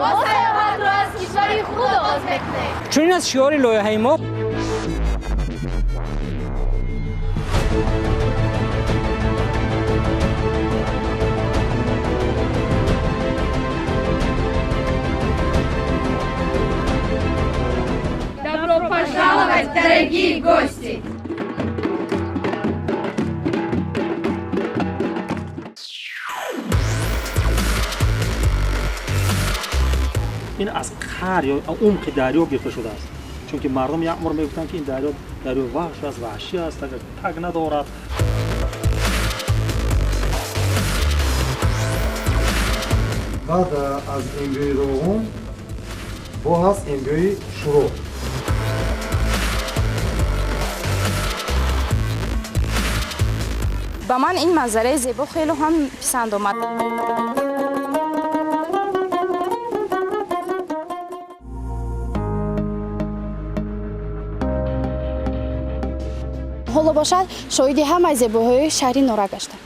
ما سیاحت را از کشوری خود آغاز میکنیم. چون این از شعار لایحه ما Добро пожаловать, дорогие гости! این از قعر یا عمق دریا گرفته شده است، چون که مردم یک عمر میگفتن که این دریا وحش است، وحشی است، اگر تگ ندارد. بعد از امروی روغن با هست امروی شروع. با من این منظره زیبا خیلی هم پسند آمد. حالا باشد شاهدی همه زیباهای شهری نورا گشتم.